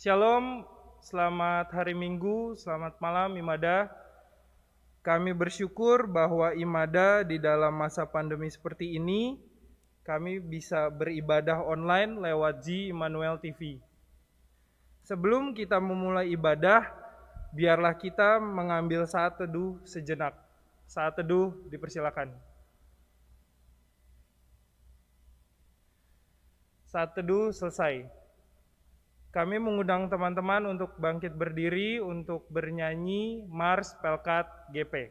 Shalom, selamat hari Minggu, selamat malam Imadah. Kami bersyukur bahwa Imadah di dalam masa pandemi seperti ini, kami bisa beribadah online lewat G Immanuel TV. Sebelum kita memulai ibadah, biarlah kita mengambil saat teduh sejenak. Saat teduh dipersilakan. Saat teduh selesai. Kami mengundang teman-teman untuk bangkit berdiri untuk bernyanyi Mars Pelkat GP.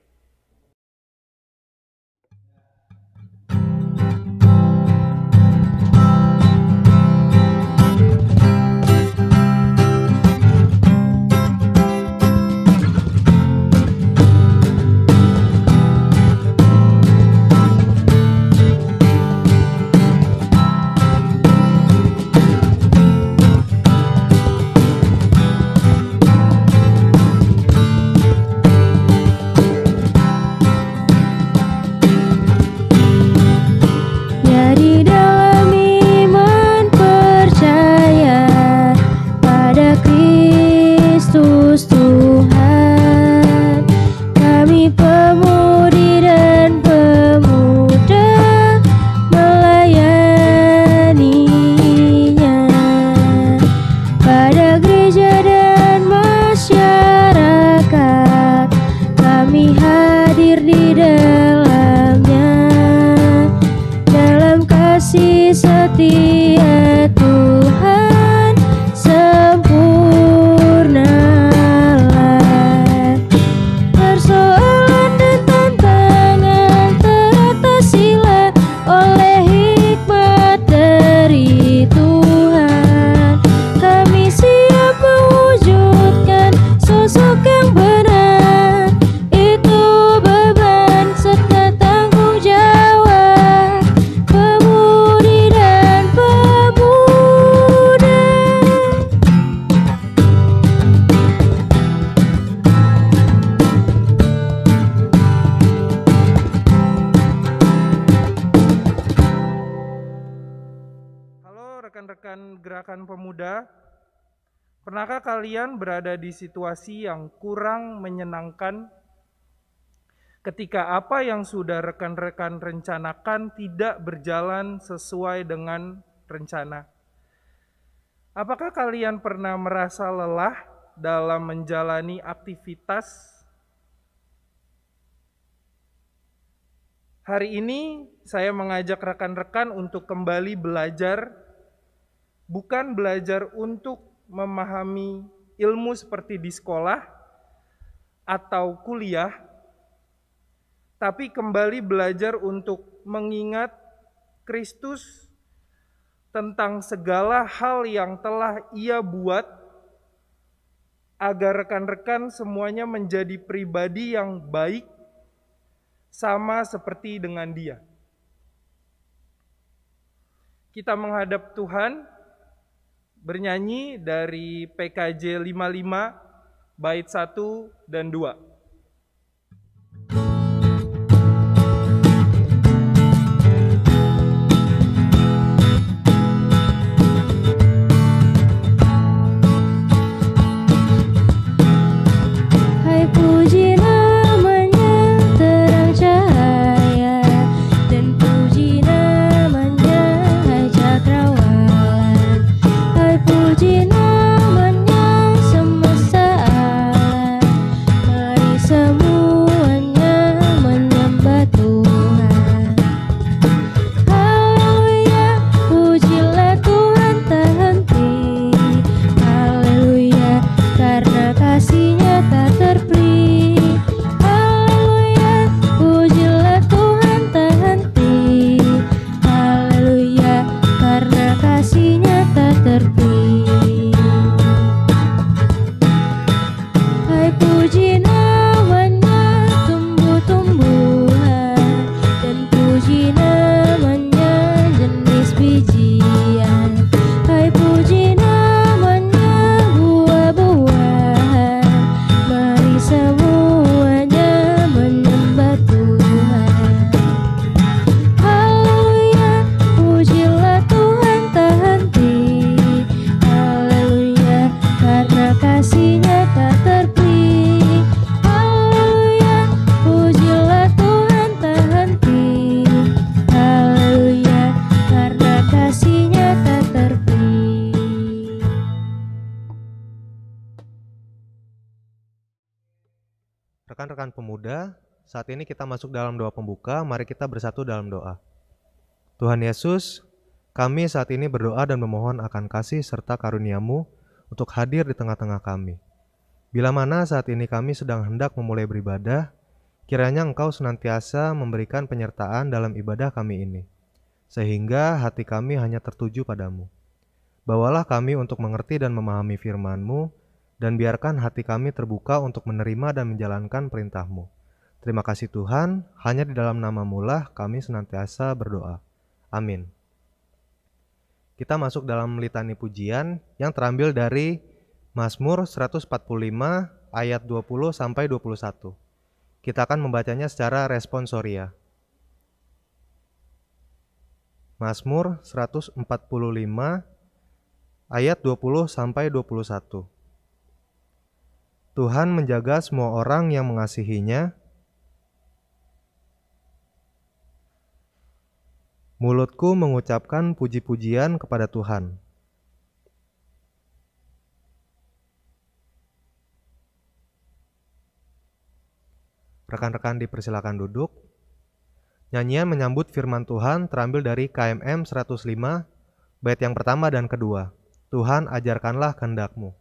Rekan-rekan gerakan pemuda, pernahkah kalian berada di situasi yang kurang menyenangkan ketika apa yang sudah rekan-rekan rencanakan tidak berjalan sesuai dengan rencana? Apakah kalian pernah merasa lelah dalam menjalani aktivitas? Hari ini saya mengajak rekan-rekan untuk kembali belajar. Bukan belajar untuk memahami ilmu seperti di sekolah atau kuliah, tapi kembali belajar untuk mengingat Kristus tentang segala hal yang telah Ia buat, agar rekan-rekan semuanya menjadi pribadi yang baik, sama seperti dengan Dia. Kita menghadap Tuhan, bernyanyi dari PKJ 55 bait 1 dan 2. Puji namanya semesta alam. Rekan-rekan pemuda, saat ini kita masuk dalam doa pembuka. Mari kita bersatu dalam doa. Tuhan Yesus, kami saat ini berdoa dan memohon akan kasih serta karunia-Mu untuk hadir di tengah-tengah kami. Bila mana saat ini kami sedang hendak memulai beribadah, kiranya Engkau senantiasa memberikan penyertaan dalam ibadah kami ini, sehingga hati kami hanya tertuju padamu. Bawalah kami untuk mengerti dan memahami firman-Mu, dan biarkan hati kami terbuka untuk menerima dan menjalankan perintah-Mu. Terima kasih Tuhan, hanya di dalam nama-Mu lah kami senantiasa berdoa. Amin. Kita masuk dalam litani pujian yang terambil dari Mazmur 145 ayat 20 sampai 21. Kita akan membacanya secara responsoria. Mazmur 145 ayat 20 sampai 21. Tuhan menjaga semua orang yang mengasihinya. Mulutku mengucapkan puji-pujian kepada Tuhan. Rekan-rekan dipersilakan duduk. Nyanyian menyambut firman Tuhan terambil dari KMM 105, bait yang pertama dan kedua. Tuhan ajarkanlah kehendak-Mu.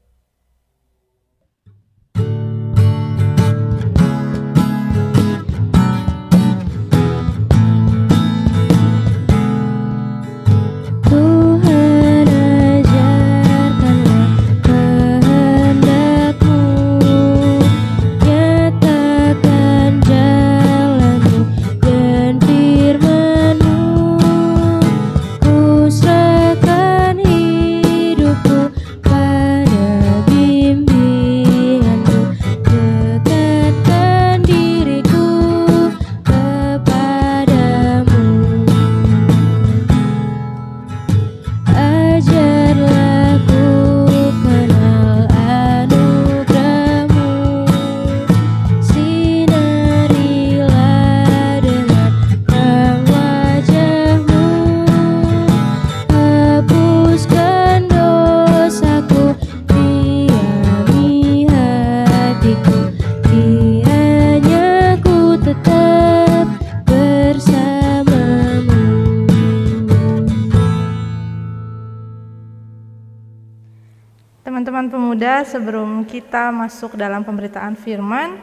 Teman-teman pemuda, sebelum kita masuk dalam pemberitaan firman,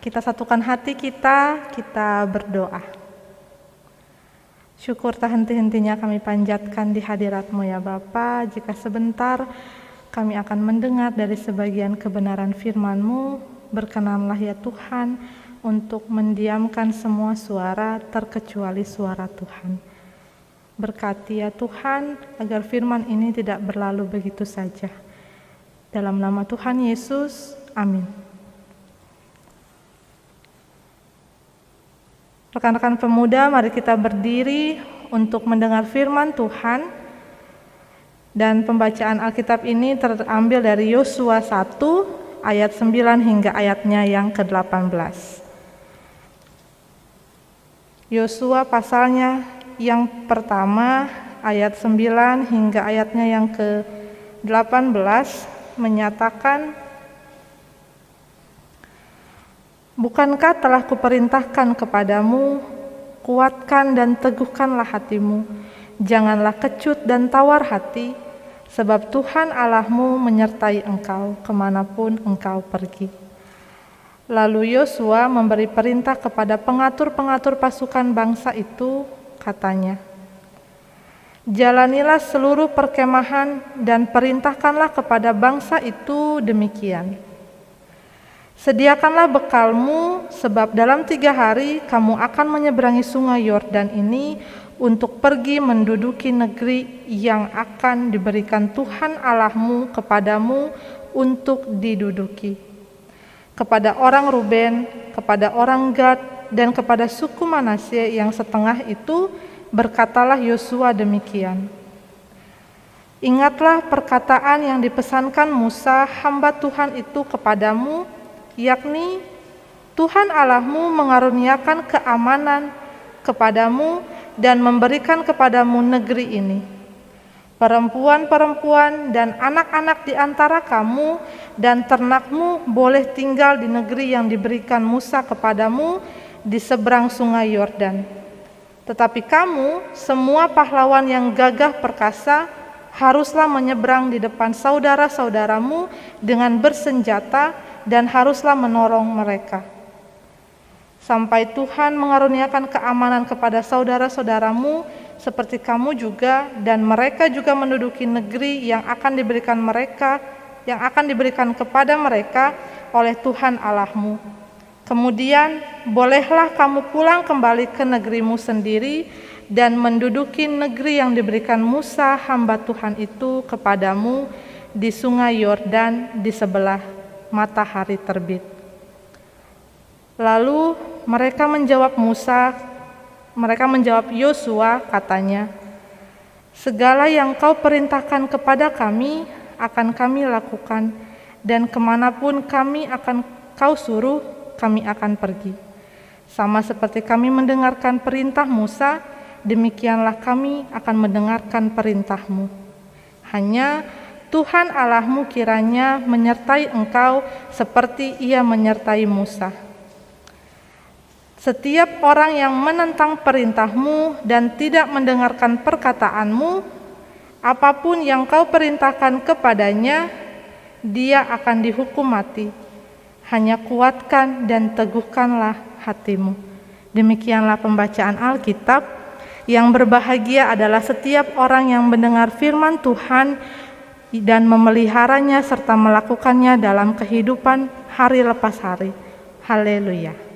kita satukan hati kita berdoa. Syukur tak henti-hentinya kami panjatkan di hadirat-Mu ya Bapa. Jika sebentar kami akan mendengar dari sebagian kebenaran firman-Mu, berkenanlah ya Tuhan untuk mendiamkan semua suara terkecuali suara Tuhan. Berkati ya Tuhan agar firman ini tidak berlalu begitu saja. Dalam nama Tuhan Yesus, amin. Rekan-rekan pemuda, mari kita berdiri untuk mendengar firman Tuhan. Dan pembacaan Alkitab ini terambil dari Yosua 1 ayat 9 hingga ayatnya yang ke-18. Yosua pasalnya yang pertama ayat 9 hingga ayatnya yang ke-18 menyatakan, bukankah telah kuperintahkan kepadamu, kuatkan dan teguhkanlah hatimu, janganlah kecut dan tawar hati, sebab Tuhan Allahmu menyertai engkau kemanapun engkau pergi. Lalu Yosua memberi perintah kepada pengatur-pengatur pasukan bangsa itu, katanya, jalanilah seluruh perkemahan dan perintahkanlah kepada bangsa itu demikian. Sediakanlah bekalmu, sebab dalam 3 hari kamu akan menyeberangi sungai Yordan ini untuk pergi menduduki negeri yang akan diberikan Tuhan Allahmu kepadamu untuk diduduki. Kepada orang Ruben, kepada orang Gad, dan kepada suku Manasye yang setengah itu, berkatalah Yosua demikian. Ingatlah perkataan yang dipesankan Musa hamba Tuhan itu kepadamu, yakni Tuhan Allahmu mengaruniakan keamanan kepadamu dan memberikan kepadamu negeri ini. Perempuan-perempuan dan anak-anak di antara kamu dan ternakmu boleh tinggal di negeri yang diberikan Musa kepadamu di seberang sungai Yordan. Tetapi kamu, semua pahlawan yang gagah perkasa, haruslah menyeberang di depan saudara-saudaramu dengan bersenjata dan haruslah menolong mereka. Sampai Tuhan mengaruniakan keamanan kepada saudara-saudaramu seperti kamu juga, dan mereka juga menduduki negeri yang akan diberikan kepada mereka oleh Tuhan Allahmu. Kemudian bolehlah kamu pulang kembali ke negerimu sendiri dan menduduki negeri yang diberikan Musa hamba Tuhan itu kepadamu di sungai Yordan di sebelah matahari terbit. Lalu mereka menjawab Yosua, katanya, segala yang kau perintahkan kepada kami akan kami lakukan, dan kemanapun kau suruh, kami akan pergi. Sama seperti kami mendengarkan perintah Musa, demikianlah kami akan mendengarkan perintahmu. Hanya Tuhan Allahmu kiranya menyertai engkau seperti Ia menyertai Musa. Setiap orang yang menentang perintahmu dan tidak mendengarkan perkataanmu, apapun yang kau perintahkan kepadanya, dia akan dihukum mati. Hanya kuatkan dan teguhkanlah hatimu. Demikianlah pembacaan Alkitab. Yang berbahagia adalah setiap orang yang mendengar firman Tuhan dan memeliharanya serta melakukannya dalam kehidupan hari lepas hari. Haleluya.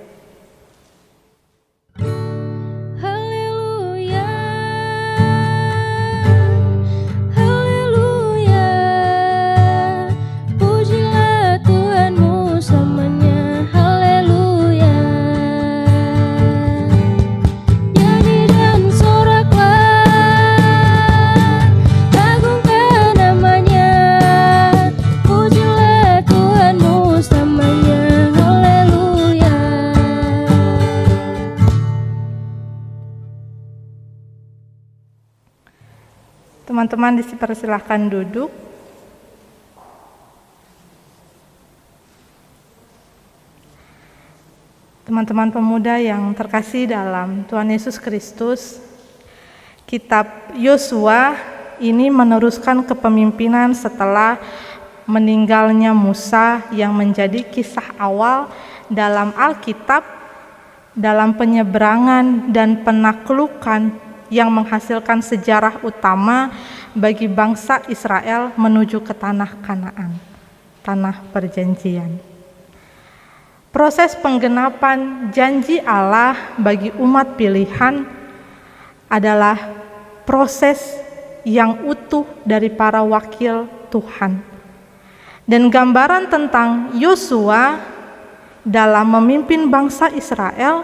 Teman-teman dipersilahkan duduk. Teman-teman pemuda yang terkasih dalam Tuhan Yesus Kristus, kitab Yosua ini meneruskan kepemimpinan setelah meninggalnya Musa yang menjadi kisah awal dalam Alkitab, dalam penyeberangan dan penaklukan yang menghasilkan sejarah utama bagi bangsa Israel menuju ke tanah Kanaan, tanah perjanjian. Proses penggenapan janji Allah bagi umat pilihan adalah proses yang utuh dari para wakil Tuhan. Dan gambaran tentang Yosua dalam memimpin bangsa Israel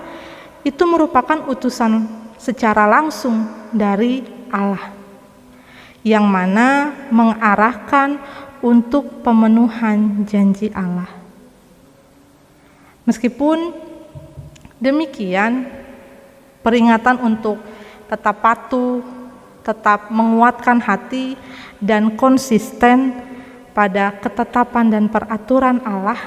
itu merupakan utusan secara langsung dari Allah, yang mana mengarahkan untuk pemenuhan janji Allah. Meskipun demikian, peringatan untuk tetap patuh, tetap menguatkan hati, dan konsisten pada ketetapan dan peraturan Allah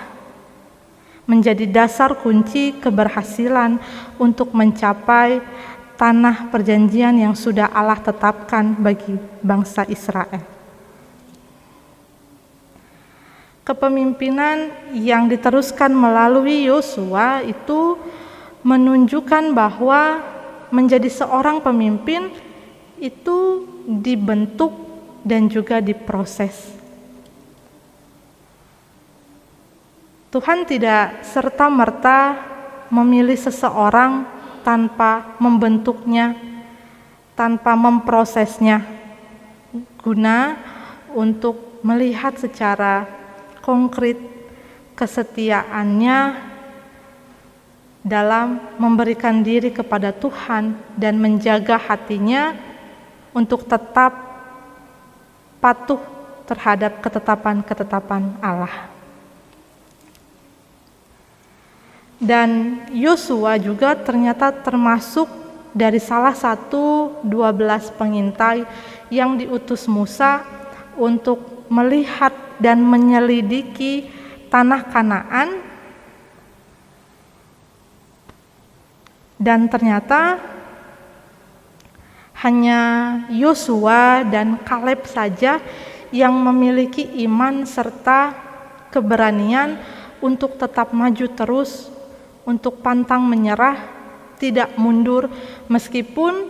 menjadi dasar kunci keberhasilan untuk mencapai tanah perjanjian yang sudah Allah tetapkan bagi bangsa Israel. Kepemimpinan yang diteruskan melalui Yosua itu menunjukkan bahwa menjadi seorang pemimpin itu dibentuk dan juga diproses. Tuhan tidak serta-merta memilih seseorang tanpa membentuknya, tanpa memprosesnya, guna untuk melihat secara konkret kesetiaannya dalam memberikan diri kepada Tuhan dan menjaga hatinya untuk tetap patuh terhadap ketetapan-ketetapan Allah. Dan Yosua juga ternyata termasuk dari salah satu 12 pengintai yang diutus Musa untuk melihat dan menyelidiki tanah Kanaan, dan ternyata hanya Yosua dan Kaleb saja yang memiliki iman serta keberanian untuk tetap maju terus, untuk pantang menyerah, tidak mundur meskipun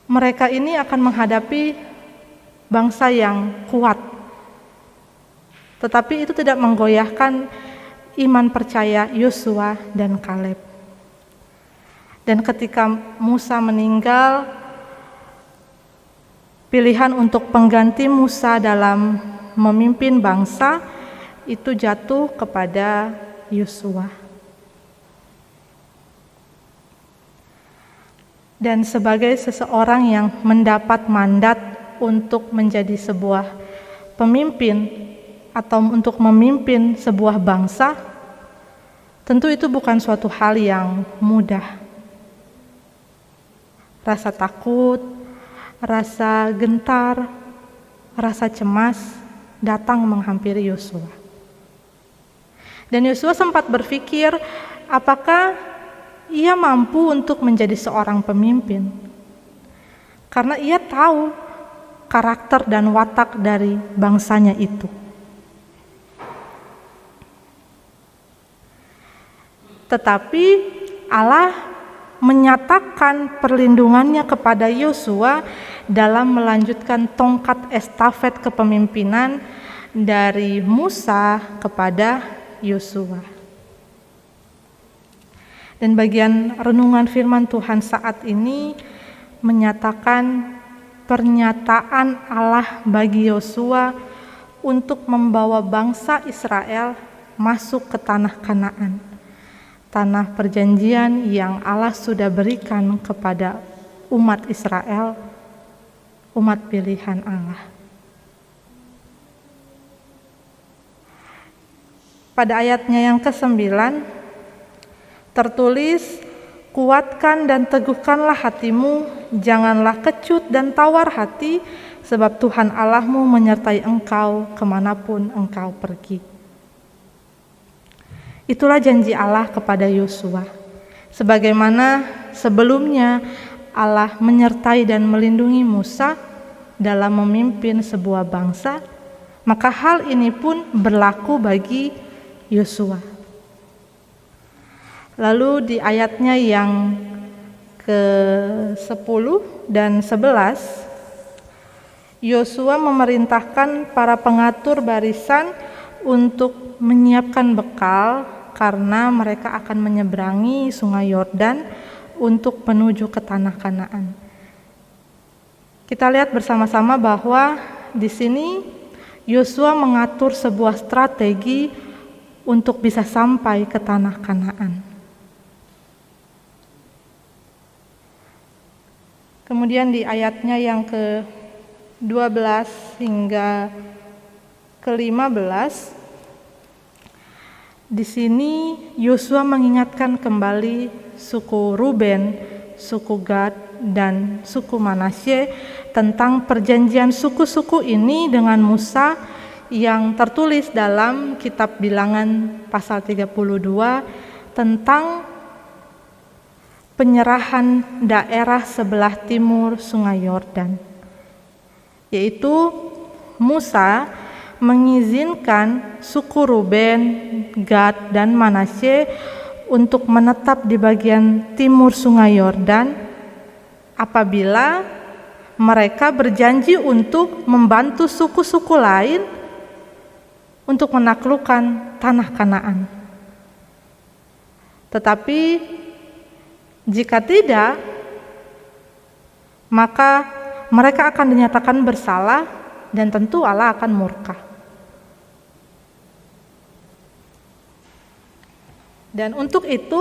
mereka ini akan menghadapi bangsa yang kuat. Tetapi itu tidak menggoyahkan iman percaya Yosua dan Kaleb. Dan ketika Musa meninggal, pilihan untuk pengganti Musa dalam memimpin bangsa itu jatuh kepada Yosua. Dan sebagai seseorang yang mendapat mandat untuk menjadi sebuah pemimpin atau untuk memimpin sebuah bangsa, tentu itu bukan suatu hal yang mudah. Rasa takut, rasa gentar, rasa cemas datang menghampiri Yosua. Dan Yosua sempat berpikir, apakah ia mampu untuk menjadi seorang pemimpin? Karena ia tahu karakter dan watak dari bangsanya itu. Tetapi Allah menyatakan perlindungannya kepada Yosua dalam melanjutkan tongkat estafet kepemimpinan dari Musa kepada Yosua. Dan bagian renungan firman Tuhan saat ini menyatakan pernyataan Allah bagi Yosua untuk membawa bangsa Israel masuk ke tanah Kanaan, tanah perjanjian yang Allah sudah berikan kepada umat Israel, umat pilihan Allah. Pada ayatnya yang ke-9 tertulis, kuatkan dan teguhkanlah hatimu, janganlah kecut dan tawar hati, sebab Tuhan Allahmu menyertai engkau kemanapun engkau pergi. Itulah janji Allah kepada Yosua. Sebagaimana sebelumnya Allah menyertai dan melindungi Musa dalam memimpin sebuah bangsa, maka hal ini pun berlaku bagi Yosua. Lalu di ayatnya yang ke-10 dan 11, Yosua memerintahkan para pengatur barisan untuk menyiapkan bekal karena mereka akan menyeberangi sungai Yordan untuk menuju ke tanah Kanaan. Kita lihat bersama-sama bahwa di sini Yosua mengatur sebuah strategi untuk bisa sampai ke tanah Kanaan. Kemudian di ayatnya yang ke-12 hingga ke-15, di sini Yosua mengingatkan kembali suku Ruben, suku Gad, dan suku Manasye tentang perjanjian suku-suku ini dengan Musa yang tertulis dalam kitab Bilangan pasal 32 tentang penyerahan daerah sebelah timur sungai Yordan, yaitu Musa mengizinkan suku Ruben, Gad, dan Manasye untuk menetap di bagian timur sungai Yordan apabila mereka berjanji untuk membantu suku-suku lain untuk menaklukkan tanah Kanaan. Tetapi jika tidak, maka mereka akan dinyatakan bersalah dan tentu Allah akan murka. Dan untuk itu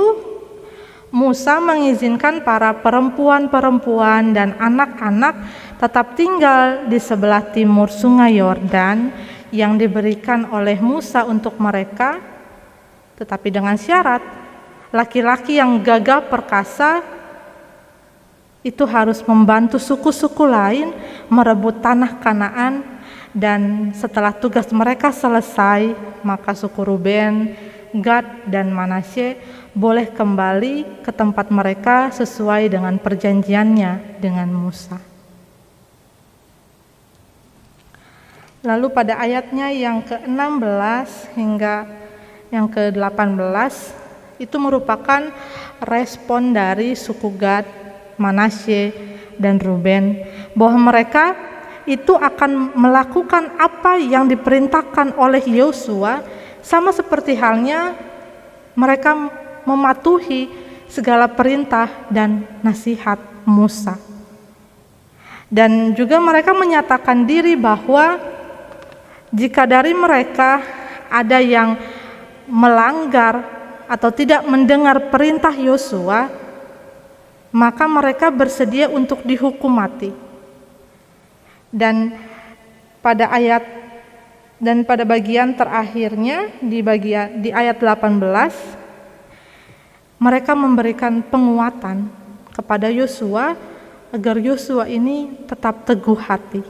Musa mengizinkan para perempuan-perempuan dan anak-anak tetap tinggal di sebelah timur sungai Yordan yang diberikan oleh Musa untuk mereka, tetapi dengan syarat laki-laki yang gagah perkasa itu harus membantu suku-suku lain merebut tanah Kanaan Dan setelah tugas mereka selesai, maka suku Ruben, Gad, dan Manasye boleh kembali ke tempat mereka sesuai dengan perjanjiannya dengan Musa. Lalu pada ayatnya yang ke-16 hingga yang ke-18 itu merupakan respon dari suku Gad, Manasye, dan Ruben bahwa mereka itu akan melakukan apa yang diperintahkan oleh Yosua, sama seperti halnya mereka mematuhi segala perintah dan nasihat Musa. Dan juga mereka menyatakan diri bahwa jika dari mereka ada yang melanggar atau tidak mendengar perintah Yosua, maka mereka bersedia untuk dihukum mati. Dan pada bagian terakhirnya di ayat 18, mereka memberikan penguatan kepada Yosua agar Yosua ini tetap teguh hati.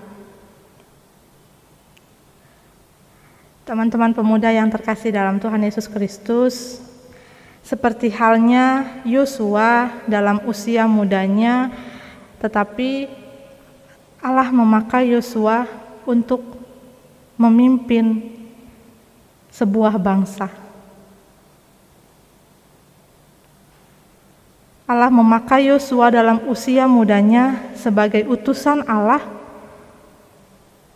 Teman-teman pemuda yang terkasih dalam Tuhan Yesus Kristus, seperti halnya Yosua dalam usia mudanya, tetapi Allah memakai Yosua untuk memimpin sebuah bangsa. Allah memakai Yosua dalam usia mudanya sebagai utusan Allah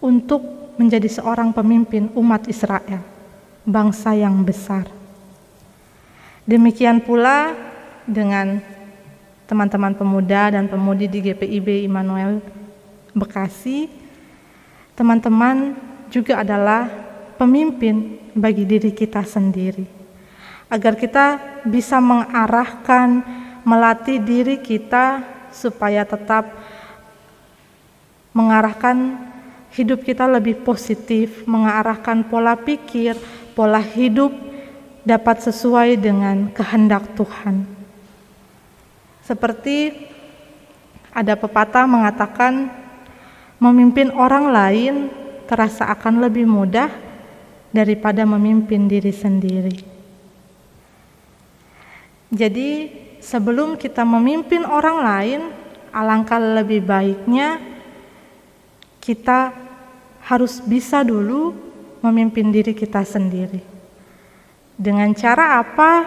untuk menjadi seorang pemimpin umat Israel, bangsa yang besar. Demikian pula dengan teman-teman pemuda dan pemudi di GPIB Immanuel Bekasi, teman-teman juga adalah pemimpin bagi diri kita sendiri, agar kita bisa mengarahkan, melatih diri kita supaya tetap mengarahkan hidup kita lebih positif, mengarahkan pola pikir, pola hidup dapat sesuai dengan kehendak Tuhan. Seperti ada pepatah mengatakan, memimpin orang lain terasa akan lebih mudah daripada memimpin diri sendiri. Jadi sebelum kita memimpin orang lain, alangkah lebih baiknya kita harus bisa dulu memimpin diri kita sendiri. Dengan cara apa?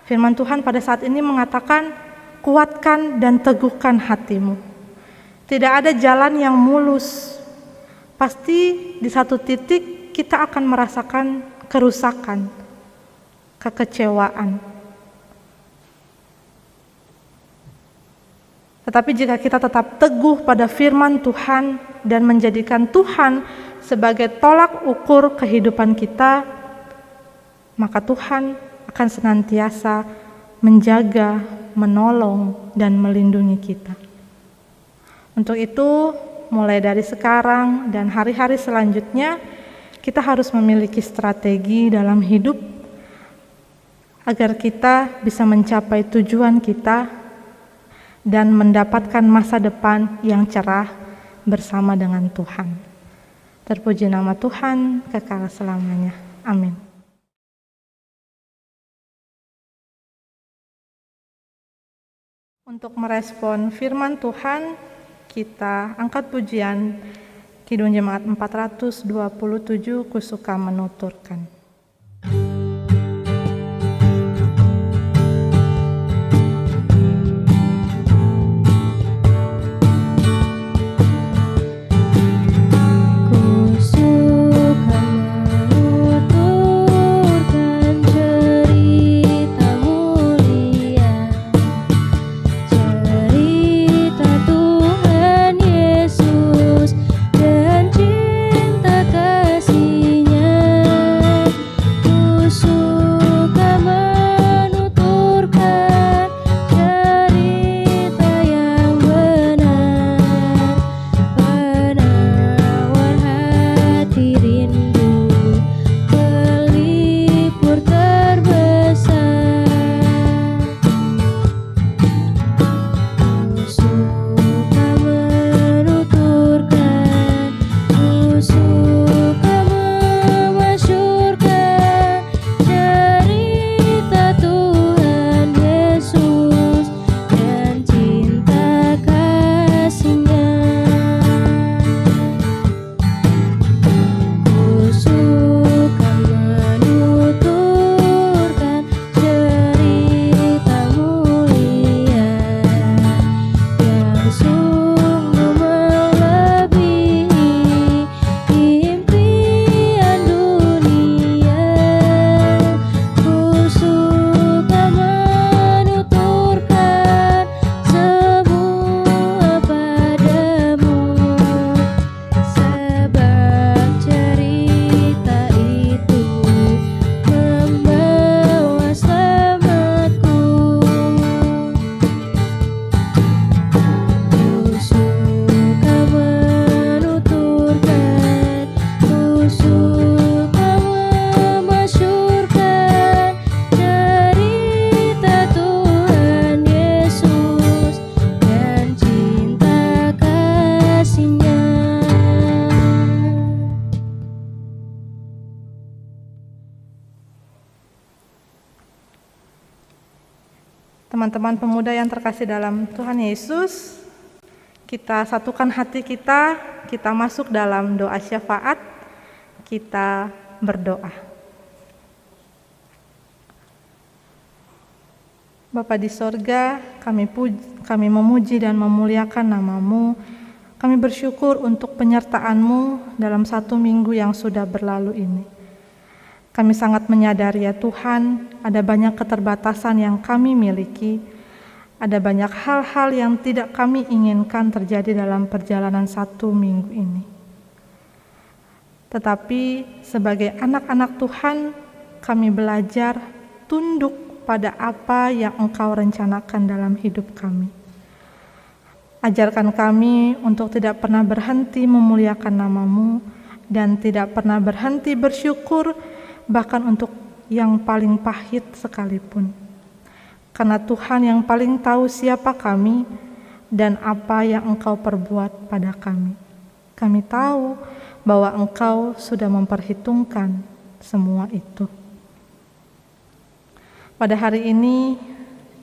Firman Tuhan pada saat ini mengatakan, kuatkan dan teguhkan hatimu. Tidak ada jalan yang mulus. Pasti di satu titik kita akan merasakan kerusakan, kekecewaan. Tetapi jika kita tetap teguh pada firman Tuhan dan menjadikan Tuhan sebagai tolak ukur kehidupan kita, maka Tuhan akan senantiasa menjaga, menolong, dan melindungi kita. Untuk itu, mulai dari sekarang dan hari-hari selanjutnya, kita harus memiliki strategi dalam hidup agar kita bisa mencapai tujuan kita dan mendapatkan masa depan yang cerah bersama dengan Tuhan. Terpuji nama Tuhan kekal selamanya. Amin. Untuk merespon firman Tuhan, kita angkat pujian Kidung Jemaat 427, Kusuka menuturkan. Dan cinta kasih-Nya Teman-teman pemuda yang terkasih dalam Tuhan Yesus, kita satukan hati kita masuk dalam doa syafaat, kita berdoa. Bapa di sorga, kami memuji dan memuliakan nama-Mu. Kami bersyukur untuk penyertaan-Mu dalam 1 minggu yang sudah berlalu ini. Kami sangat menyadari ya Tuhan, ada banyak keterbatasan yang kami miliki, ada banyak hal-hal yang tidak kami inginkan terjadi dalam perjalanan 1 minggu ini. Tetapi sebagai anak-anak Tuhan, kami belajar tunduk pada apa yang Engkau rencanakan dalam hidup kami. Ajarkan kami untuk tidak pernah berhenti memuliakan nama-Mu dan tidak pernah berhenti bersyukur, bahkan untuk yang paling pahit sekalipun. Karena Tuhan yang paling tahu siapa kami dan apa yang Engkau perbuat pada kami. Kami tahu bahwa Engkau sudah memperhitungkan semua itu. Pada hari ini,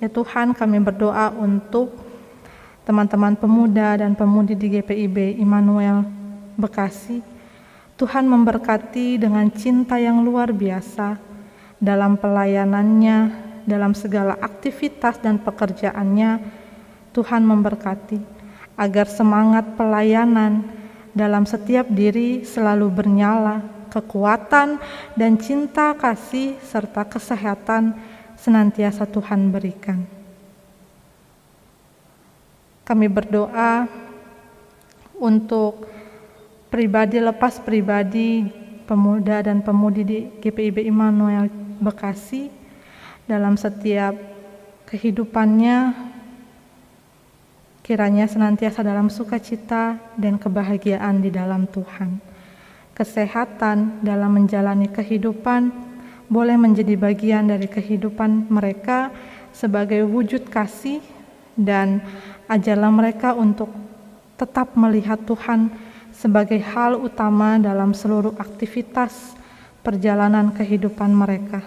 ya Tuhan, kami berdoa untuk teman-teman pemuda dan pemudi di GPIB Immanuel Bekasi. Tuhan memberkati dengan cinta yang luar biasa dalam pelayanannya, dalam segala aktivitas dan pekerjaannya. Tuhan memberkati agar semangat pelayanan dalam setiap diri selalu bernyala, kekuatan dan cinta kasih serta kesehatan senantiasa Tuhan berikan. Kami berdoa untuk pribadi lepas pribadi, pemuda dan pemudi di GPIB Immanuel Bekasi dalam setiap kehidupannya, kiranya senantiasa dalam sukacita dan kebahagiaan di dalam Tuhan. Kesehatan dalam menjalani kehidupan boleh menjadi bagian dari kehidupan mereka sebagai wujud kasih, dan ajarlah mereka untuk tetap melihat Tuhan sebagai hal utama dalam seluruh aktivitas perjalanan kehidupan mereka.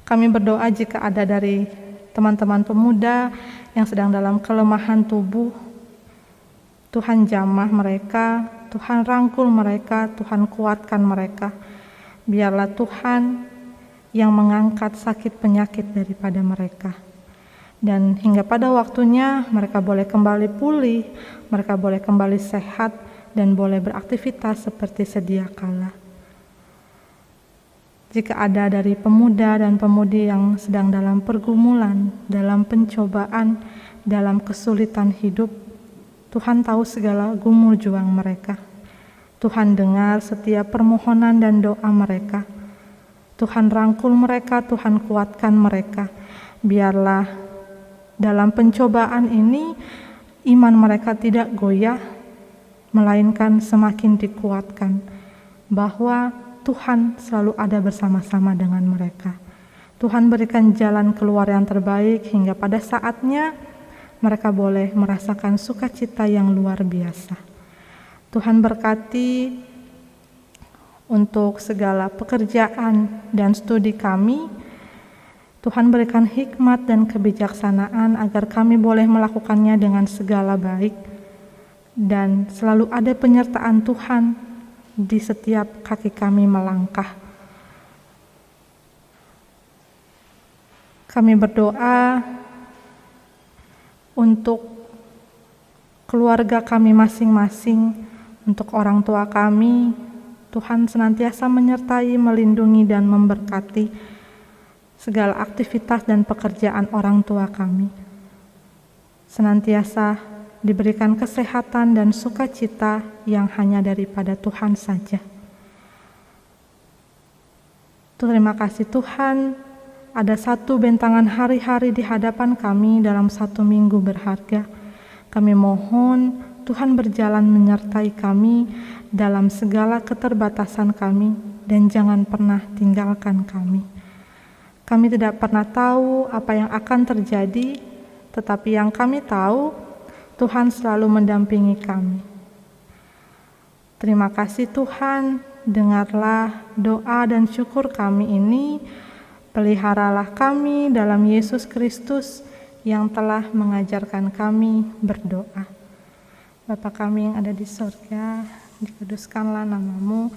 Kami berdoa jika ada dari teman-teman pemuda yang sedang dalam kelemahan tubuh, Tuhan jamah mereka, Tuhan rangkul mereka, Tuhan kuatkan mereka. Biarlah Tuhan yang mengangkat sakit penyakit daripada mereka. Dan hingga pada waktunya mereka boleh kembali pulih, mereka boleh kembali sehat, dan boleh beraktivitas seperti sedia kala. Jika ada dari pemuda dan pemudi yang sedang dalam pergumulan, dalam pencobaan, dalam kesulitan hidup, Tuhan tahu segala gumul juang mereka. Tuhan dengar setiap permohonan dan doa mereka. Tuhan rangkul mereka, Tuhan kuatkan mereka. Biarlah dalam pencobaan ini, iman mereka tidak goyah, melainkan semakin dikuatkan bahwa Tuhan selalu ada bersama-sama dengan mereka. Tuhan berikan jalan keluar yang terbaik hingga pada saatnya mereka boleh merasakan sukacita yang luar biasa. Tuhan berkati untuk segala pekerjaan dan studi kami. Tuhan berikan hikmat dan kebijaksanaan agar kami boleh melakukannya dengan segala baik, dan selalu ada penyertaan Tuhan di setiap kaki kami melangkah. Kami berdoa untuk keluarga kami masing-masing, untuk orang tua kami. Tuhan senantiasa menyertai, melindungi, dan memberkati segala aktivitas dan pekerjaan orang tua kami. Senantiasa diberikan kesehatan dan sukacita yang hanya daripada Tuhan saja. Terima kasih Tuhan, ada 1 bentangan hari-hari di hadapan kami dalam 1 minggu berharga. Kami mohon Tuhan berjalan menyertai kami dalam segala keterbatasan kami, dan jangan pernah tinggalkan kami. Kami tidak pernah tahu apa yang akan terjadi, tetapi yang kami tahu, Tuhan selalu mendampingi kami. Terima kasih Tuhan, dengarlah doa dan syukur kami ini. Peliharalah kami dalam Yesus Kristus yang telah mengajarkan kami berdoa. Bapa kami yang ada di surga, dikuduskanlah namamu,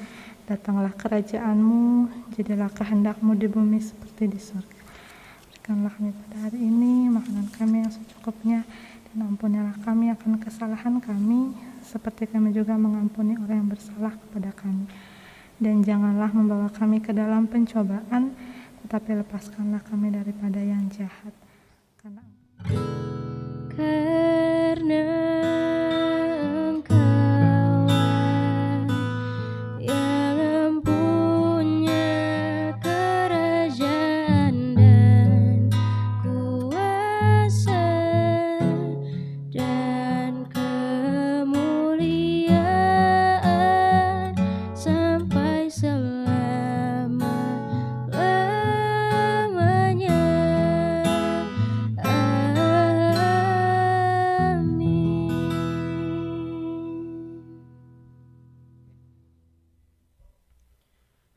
datanglah kerajaan-Mu, jadilah kehendak-Mu di bumi seperti di surga. Berikanlah kami pada hari ini makanan kami yang secukupnya, dan ampunilah kami akan kesalahan kami, seperti kami juga mengampuni orang yang bersalah kepada kami. Dan janganlah membawa kami ke dalam pencobaan, tetapi lepaskanlah kami daripada yang jahat. Karena Engkaulah yang punya kerajaan dan kuasa dan kemuliaan sampai selama-lamanya.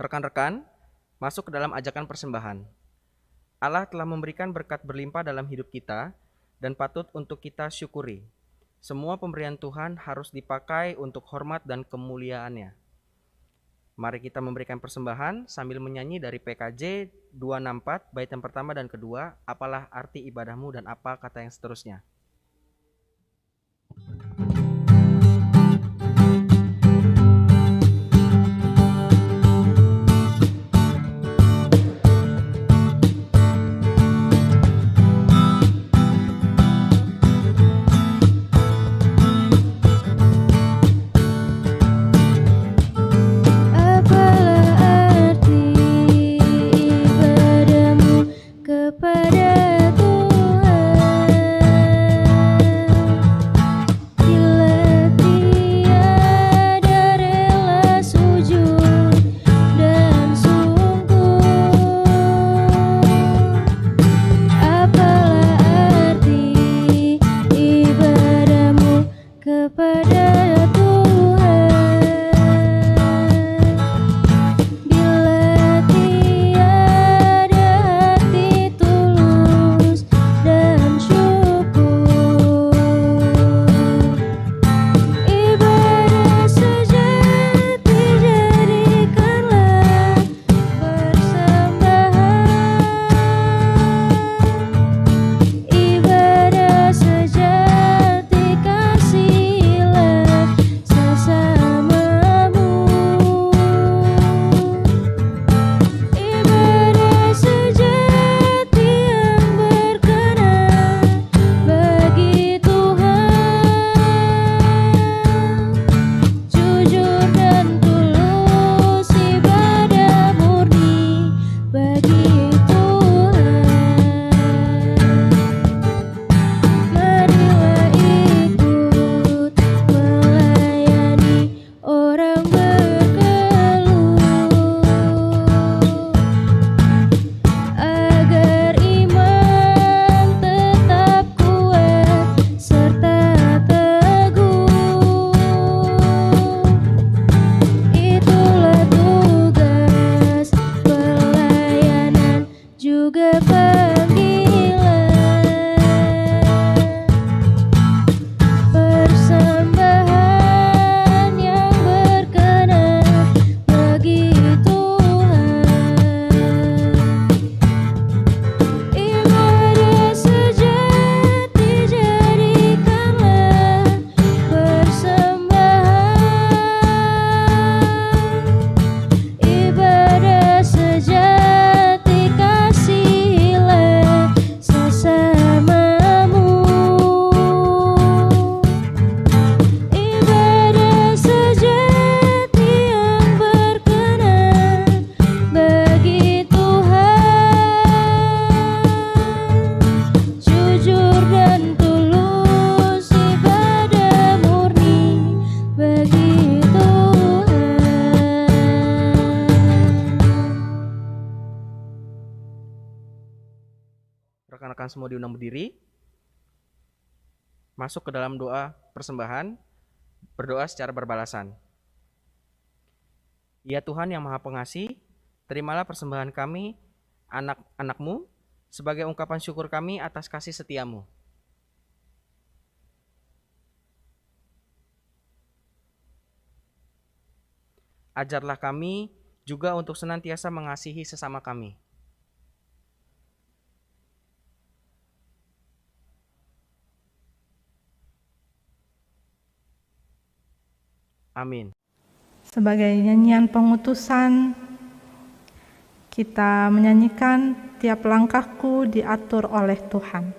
Rekan-rekan, masuk ke dalam ajakan persembahan. Allah telah memberikan berkat berlimpah dalam hidup kita dan patut untuk kita syukuri. Semua pemberian Tuhan harus dipakai untuk hormat dan kemuliaannya. Mari kita memberikan persembahan sambil menyanyi dari PKJ 264 bait yang pertama dan kedua, apalah arti ibadahmu dan apa kata yang seterusnya. Apalah arti ibadahmu kepada Rekan-rekan semua diundang berdiri. Masuk ke dalam doa persembahan, berdoa secara berbalasan. Ya Tuhan yang Maha Pengasih, terimalah persembahan kami anak-anakmu sebagai ungkapan syukur kami atas kasih setiamu. Ajarlah kami juga untuk senantiasa mengasihi sesama kami. Amin. Sebagai nyanyian pengutusan, kita menyanyikan tiap langkahku diatur oleh Tuhan.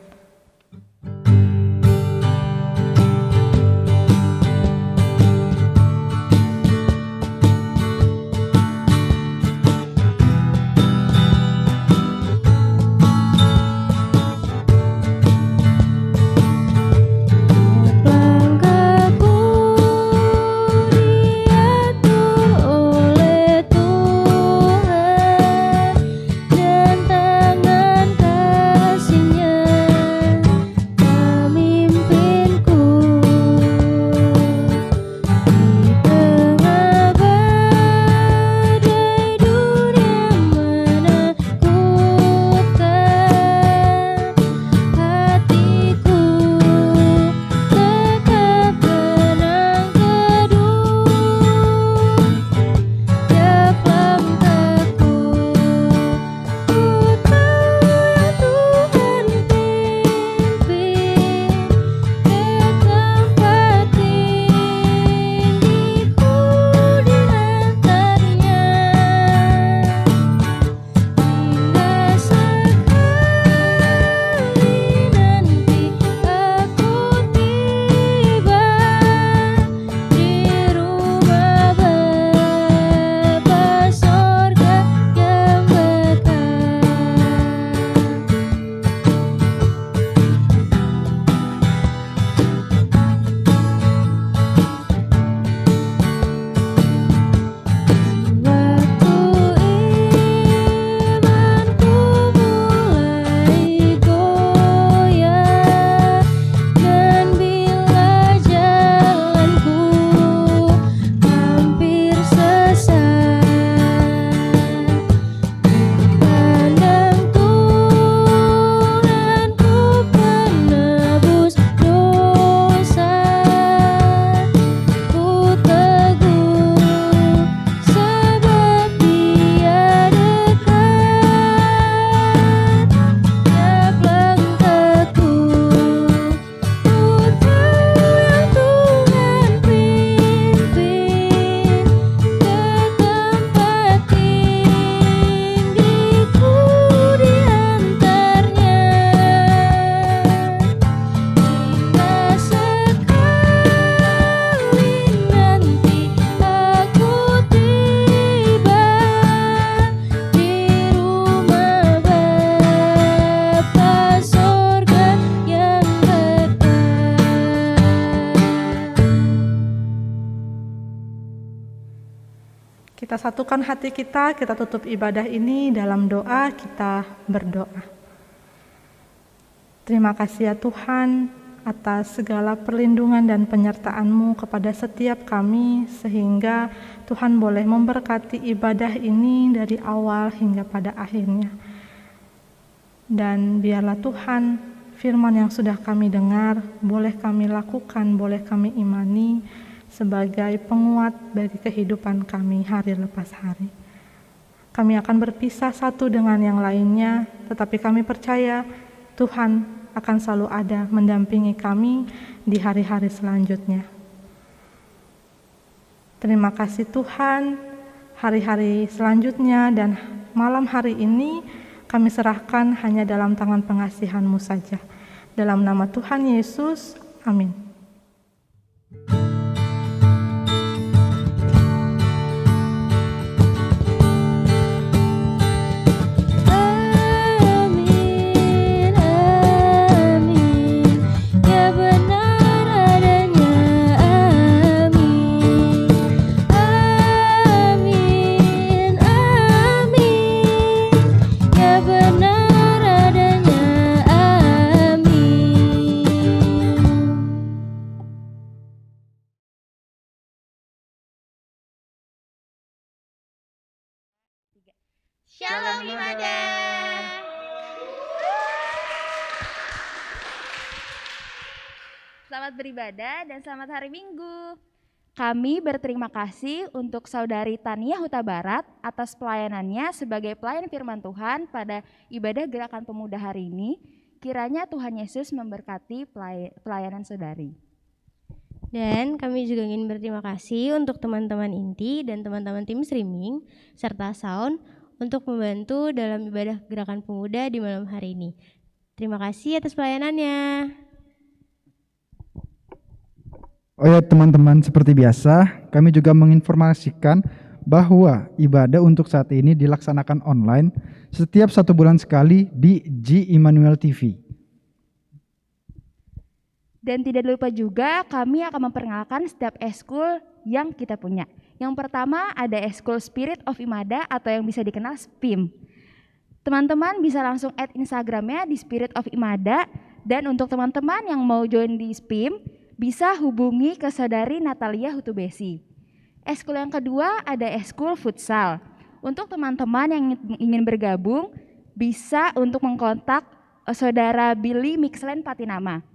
Langkahku diatur oleh Tuhan, dan tangan kasih-Nya memimpinku. Di tengah badai dunia menakutkan, hatiku tetap tenang teduh. Tiap langkahku, ku tahu yang Tuhan pimpin ke tempat tinggiku di antaranya. Hingga sekali nanti aku tiba di rumah Bapa sorga yang dekat. Waktu imanku mulai goyah, dan bila jalanku hampir sesat, pandang Tuhanku penebus dosa, ku teguh sebab Dia dekat. Tiap langkahku, ku tahu yang Tuhan pimpin ke tempat tinggiku di antaranya. Hingga sekali nanti aku tiba di rumah Bapa sorga yang dekat. Kita satukan hati kita tutup ibadah ini dalam doa, kita berdoa. Terima kasih ya Tuhan atas segala perlindungan dan penyertaan-Mu kepada setiap kami, sehingga Tuhan boleh memberkati ibadah ini dari awal hingga pada akhirnya. Dan biarlah Tuhan, firman yang sudah kami dengar, boleh kami lakukan, boleh kami imani, sebagai penguat bagi kehidupan kami hari lepas hari. Kami akan berpisah satu dengan yang lainnya, tetapi kami percaya Tuhan akan selalu ada mendampingi kami di hari-hari selanjutnya. Terima kasih Tuhan, hari-hari selanjutnya dan malam hari ini kami serahkan hanya dalam tangan pengasihan-Mu saja. Dalam nama Tuhan Yesus, amin. Amin, amin, ya benar adanya. Amin, amin, amin, ya benar adanya. Amin. Shalom ibadah. Selamat beribadah dan selamat hari Minggu. Kami berterima kasih untuk Saudari Tania Huta Barat atas pelayanannya sebagai pelayan firman Tuhan pada ibadah Gerakan Pemuda hari ini. Kiranya Tuhan Yesus memberkati pelayanan saudari. Dan kami juga ingin berterima kasih untuk teman-teman inti dan teman-teman tim streaming serta sound untuk membantu dalam ibadah Gerakan Pemuda di malam hari ini. Terima kasih atas pelayanannya. Oh ya teman-teman, seperti biasa kami juga menginformasikan bahwa ibadah untuk saat ini dilaksanakan online setiap 1 bulan sekali di G Immanuel TV. Dan tidak lupa juga kami akan memperkenalkan setiap eskul yang kita punya. Yang pertama ada eskul Spirit of Imada atau yang bisa dikenal SPIM. Teman-teman bisa langsung add Instagramnya di Spirit of Imada. Dan untuk teman-teman yang mau join di SPIM bisa hubungi ke Saudari Natalia Hutubesi. Eskul yang kedua ada eskul futsal. Untuk teman-teman yang ingin bergabung bisa untuk mengkontak Saudara Billy Mixlen Patinama.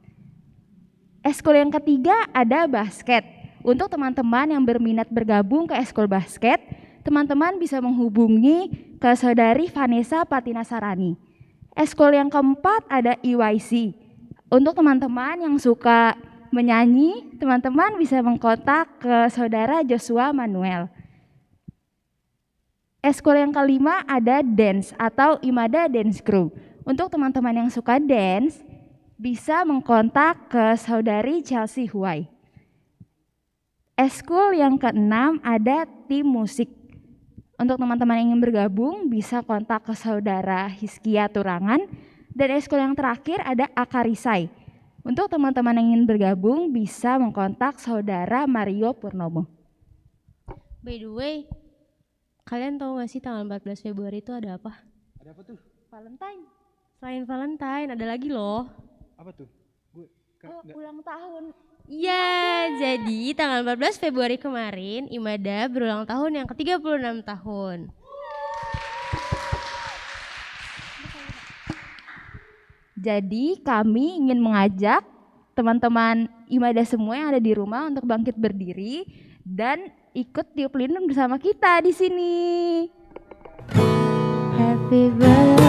Eskul yang ketiga ada basket. Untuk teman-teman yang berminat bergabung ke eskul basket, teman-teman bisa menghubungi ke Saudari Vanessa Patinasarani. Eskul yang keempat ada EYC. Untuk teman-teman yang suka menyanyi, teman-teman bisa mengkontak ke Saudara Joshua Manuel. Eskul yang kelima ada dance atau Imada Dance Crew. Untuk teman-teman yang suka dance, bisa mengkontak ke Saudari Chelsea Huai. Eskul yang keenam ada tim musik. Untuk teman-teman yang ingin bergabung bisa kontak ke Saudara Hiskia Turangan. Dan eskul yang terakhir ada Akarisai. Untuk teman-teman yang ingin bergabung bisa mengkontak Saudara Mario Purnomo. By the way, kalian tahu gak sih tanggal 14 Februari itu ada apa? Ada apa tuh? Valentine. Selain Valentine ada lagi loh. Apa tuh? Ulang tahun. Iya, jadi tanggal 14 Februari kemarin Imada berulang tahun yang ke-36 tahun. Jadi kami ingin mengajak teman-teman Imada semua yang ada di rumah untuk bangkit berdiri dan ikut tiup lilin bersama kita di sini. Happy birthday